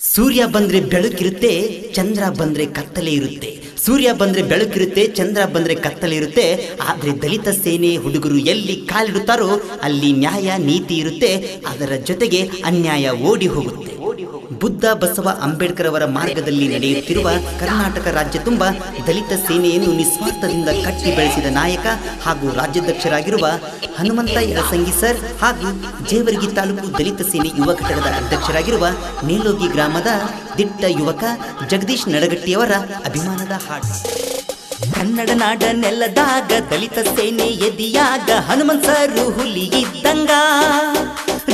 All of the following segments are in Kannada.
ಸೂರ್ಯ ಬಂದ್ರೆ ಬೆಳಕಿರುತ್ತೆ, ಚಂದ್ರ ಬಂದ್ರೆ ಕತ್ತಲೆ ಇರುತ್ತೆ. ಸೂರ್ಯ ಬಂದ್ರೆ ಬೆಳಕಿರುತ್ತೆ, ಚಂದ್ರ ಬಂದ್ರೆ ಕತ್ತಲೆ ಇರುತ್ತೆ. ಆದ್ರೆ ದಲಿತ ಸೇನೆ ಹುಡುಗರು ಎಲ್ಲಿ ಕಾಲಿಡುತ್ತಾರೋ ಅಲ್ಲಿ ನ್ಯಾಯ ನೀತಿ ಇರುತ್ತೆ, ಅದರ ಜೊತೆಗೆ ಅನ್ಯಾಯ ಓಡಿ ಹೋಗುತ್ತೆ. ಬುದ್ಧ ಬಸವ ಅಂಬೇಡ್ಕರ್ ಅವರ ಮಾರ್ಗದಲ್ಲಿ ನಡೆಯುತ್ತಿರುವ ಕರ್ನಾಟಕ ರಾಜ್ಯ ತುಂಬ ದಲಿತ ಸೇನೆಯನ್ನು ನಿಸ್ವಾರ್ಥದಿಂದ ಕಟ್ಟಿ ಬೆಳೆಸಿದ ನಾಯಕ ಹಾಗೂ ರಾಜ್ಯಾಧ್ಯಕ್ಷರಾಗಿರುವ ಹನುಮಂತ ಯಳಸಂಗಿ ಸರ್ ಹಾಗೂ ಜೇವರ್ಗಿ ತಾಲೂಕು ದಲಿತ ಸೇನೆ ಯುವ ಘಟಕದ ಅಧ್ಯಕ್ಷರಾಗಿರುವ ನೇಲೋಗಿ ಗ್ರಾಮದ ದಿಟ್ಟ ಯುವಕ ಜಗದೀಶ್ ನಡಗಟ್ಟಿಯವರ ಅಭಿಮಾನದ ಹಾಡು. ಕನ್ನಡ ನಾಡ ನೆಲದಾಗ ದಲಿತ ಸೇನೆ ಎದಿಯಾಗ ಹನುಮಂತ ಸರ್ ಹುಲಿ ಇದ್ದಂಗ,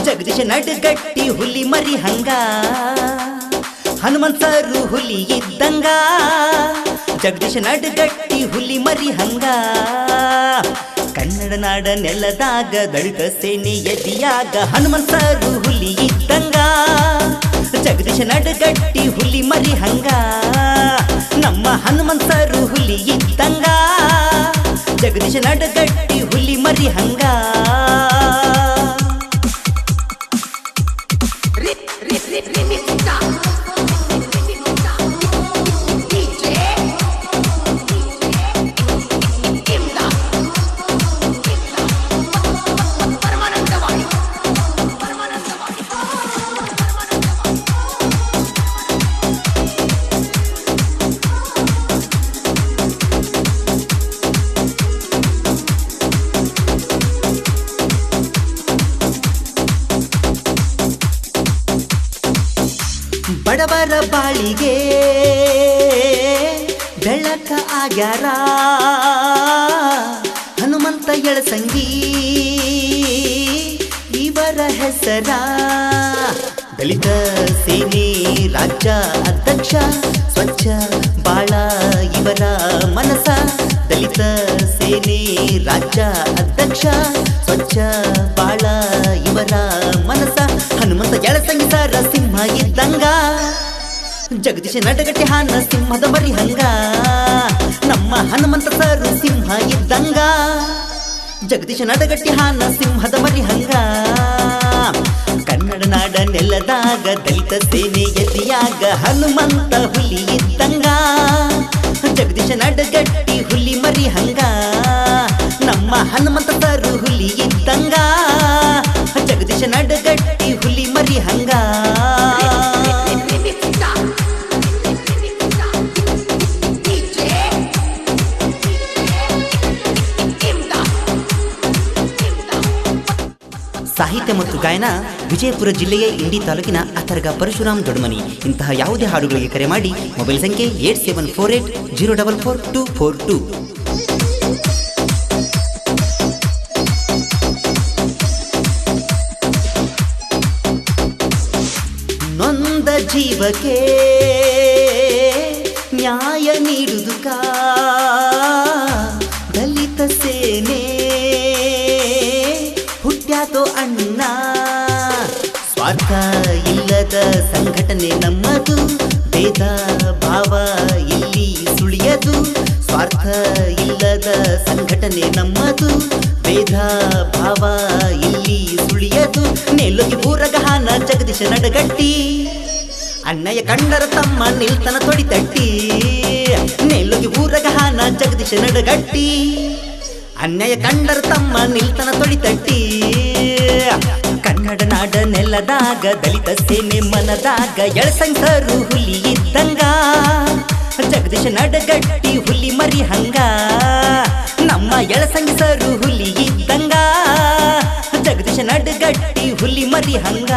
ಜಗದೀಶ ನಡಗಟ್ಟಿ ಹುಲಿ ಮರಿ ಹಂಗ. ಹನುಮಂತ ಸರ್ ಹುಲಿ ಇದ್ದಂಗ, ಜಗದೀಶ ನಡಗಟ್ಟಿ ಹುಲಿ ಮರಿ ಹಂಗ. ಕನ್ನಡ ನಾಡ ನೆಲದಾಗ ದಲಿತ ಸೇನೆ ಎದಿಯಾಗ ಹನುಮಂತ ಸರ್ ಹುಲಿ ಇದ್ದಂಗ, ಜಗದೀಶ ನಡಗಟ್ಟಿ ಹುಲಿ ಮರಿ ಹಂಗ. ನಮ್ಮ ಹನುಮಂತ ಸರ್ ಹುಲಿ ಇದ್ದಂಗ, ಜಗದೀಶ ನಡಗಟ್ಟಿ ಹುಲಿ ಮರಿ ಹಂಗ. ಬಡವರ ಬಾಳಿಗೆ ಬೆಳಕ ಆಗ್ಯಾರ ಹನುಮಂತ ಯಳಸಂಗಿ ಇವರ ಹೆಸರ. ದಲಿತ ಸೇನೆ ರಾಜ್ಯ ಅಧ್ಯಕ್ಷ, ಸ್ವಚ್ಛ ಬಾಳ ಇವರ ಮನಸ. ದಲಿತ ಸೇನೆ ರಾಜ್ಯ ಅಧ್ಯಕ್ಷ, ಸ್ವಚ್ಛ ಬಾಳ ಇವರ ಮನಸ. ಹನುಮಂತ ಯಳಸಂಗಿ ಸರ ಸಿಂಹ ಇದ್ದಂಗ, ಜಗದೀಶ ನಡಗಟ್ಟಿ ಹಾನ ಸಿಂಹದ ಮರಿ ಹಂಗ. ನಮ್ಮ ಹನುಮಂತ ಸರ್ ಸಿಂಹ ಇದ್ದಂಗ, ಜಗದೀಶ ನಡಗಟ್ಟಿ ಹಾನ ಸಿಂಹದ ಮರಿ ಹಂಗ. ಕನ್ನಡ ನಾಡ ನೆಲದಾಗ ದಲಿತ ಸೇನೆ ಎದಿಯಾಗ ಹನುಮಂತ ಹುಲಿ ಇದ್ದಂಗ, ಜಗದೀಶ ನಡಗಟ್ಟಿ ಹುಲಿ ಮರಿ ಹಂಗ. ನಮ್ಮ ಹನುಮಂತ ಸರ್ ಹುಲಿ ಇದ್ದಂಗ, ಜಗದೀಶ ನಡಗಟ್ಟಿ ಹುಲಿ ಮರಿ ಹಂಗ. ಸಾಹಿತ್ಯ ಮತ್ತು ಗಾಯನ ವಿಜಯಪುರ ಜಿಲ್ಲೆಯ ಇಂಡಿ ತಾಲೂಕಿನ ಅಥರ್ಗ ಪರಶುರಾಮ್ ದೊಡ್ಮನಿ. ಇಂತಹ ಯಾವುದೇ ಹಾಡುಗಳಿಗೆ ಕರೆ ಮಾಡಿ. ಮೊಬೈಲ್ ಸಂಖ್ಯೆ 8748044242. ನೊಂದ ಜೀವಕ್ಕೆ ನ್ಯಾಯ ನೀಡುವುದಕ್ಕ ದಲಿತ ಸೇನೆ ಹುಟ್ಟ್ಯಾತೋ ಅಣ್ಣ. ಸ್ವಾರ್ಥ ಇಲ್ಲದ ಸಂಘಟನೆ ನಮ್ಮದು, ಭೇದ ಭಾವ ಇಲ್ಲಿ ಸುಳಿಯದು. ಸ್ವಾರ್ಥ ಇಲ್ಲದ ಸಂಘಟನೆ ನಮ್ಮದು, ಭೇದ ಭಾವ ಇಲ್ಲಿ ಸುಳಿಯದು. ನೇಲೋಗಿ ಊರಗಹಾನ ಜಗದೀಶ ನಡಗಟ್ಟಿ, ಅಣ್ಣಯ್ಯ ಕಂಡರ ತಮ್ಮ ನಿಲ್ತನ ತೊಡಿತಟ್ಟಿ. ನೇಲೋಗಿ ಊರಗಹಾನ ಜಗದೀಶ ನಡಗಟ್ಟಿ, ಅನ್ಯಾಯ ಕಂಡರ ತಮ್ಮ ನಿಲ್ತನ ತೊಡಿತಟ್ಟಿ. ಕನ್ನಡ ನಾಡ ನೆಲದಾಗ ದಲಿತ ಸೇನೆ ಮನದಾಗ ಯಳಸಂಗಿ ಸರ್ ಹುಲಿ ಇದ್ದಂಗ, ಜಗದೀಶ ನಡಗಟ್ಟಿ ಹುಲಿ ಮರಿ ಹಂಗ. ನಮ್ಮ ಯಳಸಂಗಿ ಸರ್ ಹುಲಿ ಇದ್ದಂಗ, ಜಗದೀಶ ನಡಗಟ್ಟಿ ಹುಲಿ ಮರಿ ಹಂಗ.